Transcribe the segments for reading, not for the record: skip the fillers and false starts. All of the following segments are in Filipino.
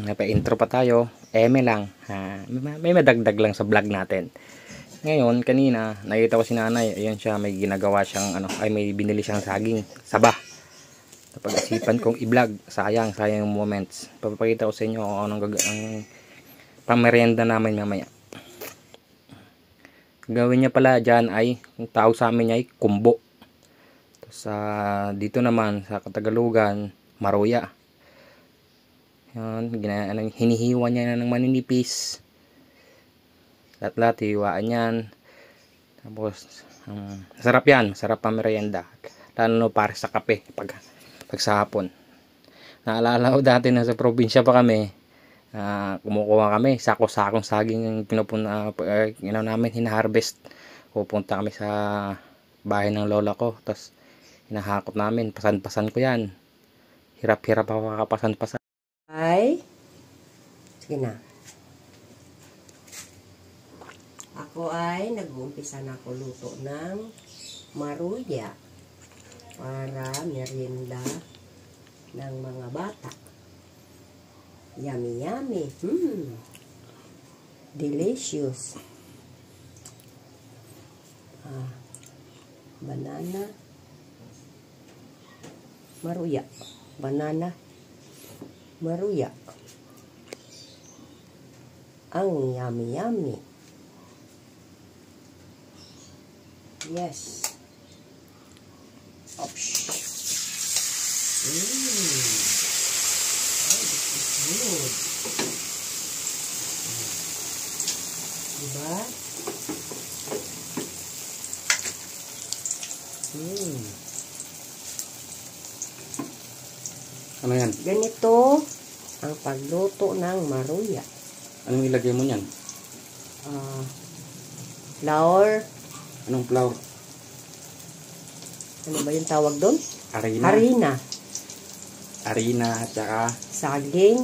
Napa-intro pa tayo. Eme lang. May madagdag lang sa vlog natin. Ngayon, kanina, nakita ko si nanay. Ayan siya, may ginagawa siyang, may binili siyang saging. Saba. Napag-isipan kong i-vlog. Sayang yung moments. Papakita ko sa inyo kung anong ang pamerienda namin mamaya. Gawin niya pala dyan ay, ang tawag sa amin niya ay kumbo. Sa dito naman, sa Katagalugan, maruya. Yan, hinihiwa niya na ng maninipis. Lahat-lahat, hiwaan yan. Tapos, sarap yan. Sarap ang merienda. Lalo para sa kape, pag sa hapon. Naalala ko dati na sa probinsya pa kami, kumukuha kami, sako-sakong saging yung namin, hinaharvest. Pupunta kami sa bahay ng lola ko. Tapos, hinahakot namin. Pasan-pasan ko yan. Hirap-hirap ako kakapasan-pasan. Sige na. Ako ay nag-uumpisa na ako luto ng maruya para merienda ng mga bata. Yummy, yummy. Delicious. Banana. Maruya. Banana. Maruya. Ang yummy yummy. Yes. Oops. Oh, this is good. Diba? Ano yan? Ganito ang pagluto ng maruya. Anong ilagay mo niyan? Flour. Anong flour? Ano ba yung tawag doon? Harina. Harina at saka saging,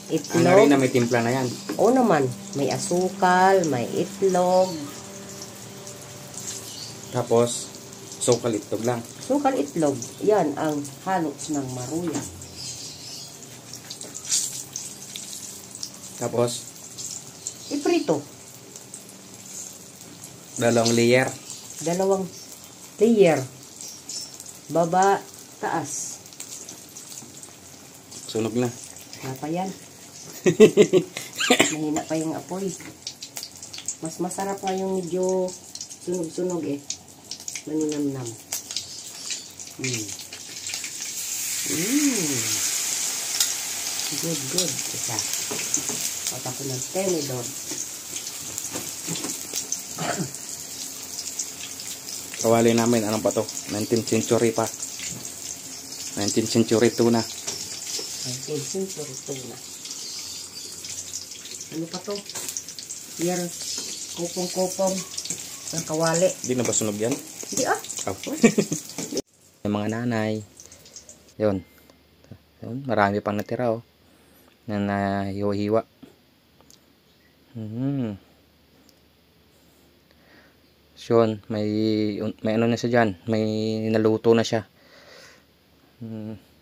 itlog. Ang harina may timpla na yan. Oo naman. May asukal, may itlog. Tapos, sukal itlog lang. Sukal itlog. Yan ang halos ng maruya. Tapos, iprito. Dalawang layer. Baba, taas. Sunog na. Wala pa yan. Mahina pa yung apoy. Mas masarap nga yung medyo sunog-sunog eh. Maninamnam. Good. Isa. Pata ko ng tenedor. Kawali namin, anong pa to? 19th century pa. 19th century tuna. 19th century tuna. Ano pa to? Yan. Kupong-kupong. Ang kawali. Hindi na ba sunog yan? Hindi Oh. Yung mga nanay. Yun. Marami pang natira oh. Na nahiwa-hiwa. Yun, may ano na siya dyan, may naluto na siya.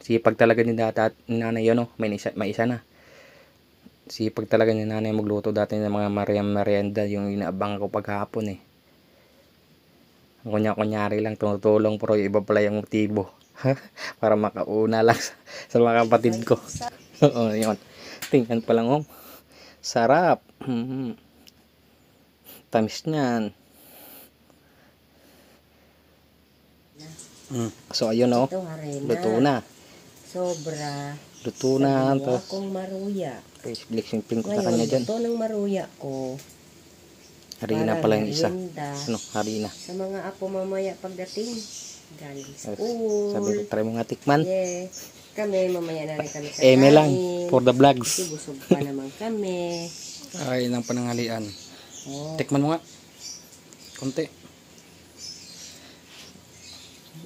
Sipag talaga ni nanay yun, may isa na. Sipag talaga ni nanay magluto dati ng mga merienda, yung inaabang ko paghapon eh. Kunyari lang, tumutulong, pero iba pala yung motibo. Para makauna lang sa mga kapatid ko. Oo, yun. Tingnan pa lang oh. Sarap. Tamis niyan. So ayun oh, luto na. Sobra. Luto na to. Akong maruya. Flexing pink sa kanya dyan. Ito ng maruya ko. Harina pala yung isa. Harina. Sa mga apo mamaya pagdating. Galing school. Sabi ko, try mo nga tikman. Yes. Kami, mamaya na rin kami kakain. Eme lang, for the vlogs. Kasi busog pa naman kami. Ay, ng panangalian. Oh. Tikman mo nga. Konti.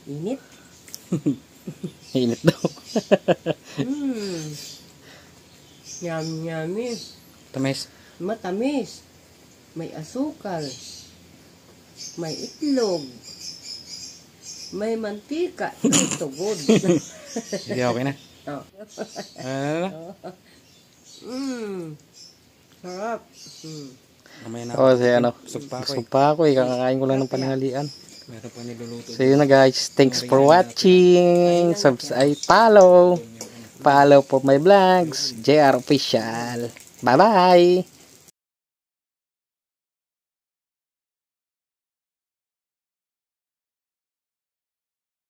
Init. Init daw. Yummy. Tamis. Matamis. May asukal. May itlog. May mantika. Ito good. Sige, okay na. Oh. Sarap. Mamaya na Oh, si ano. busog pa ako Busog pa ako eh. Kakakain ko lang ng panangalian. Meron pa niluluto. So yun na guys. Thanks for watching. Subscribe, follow. Follow for my vlogs. JR Official. Bye bye.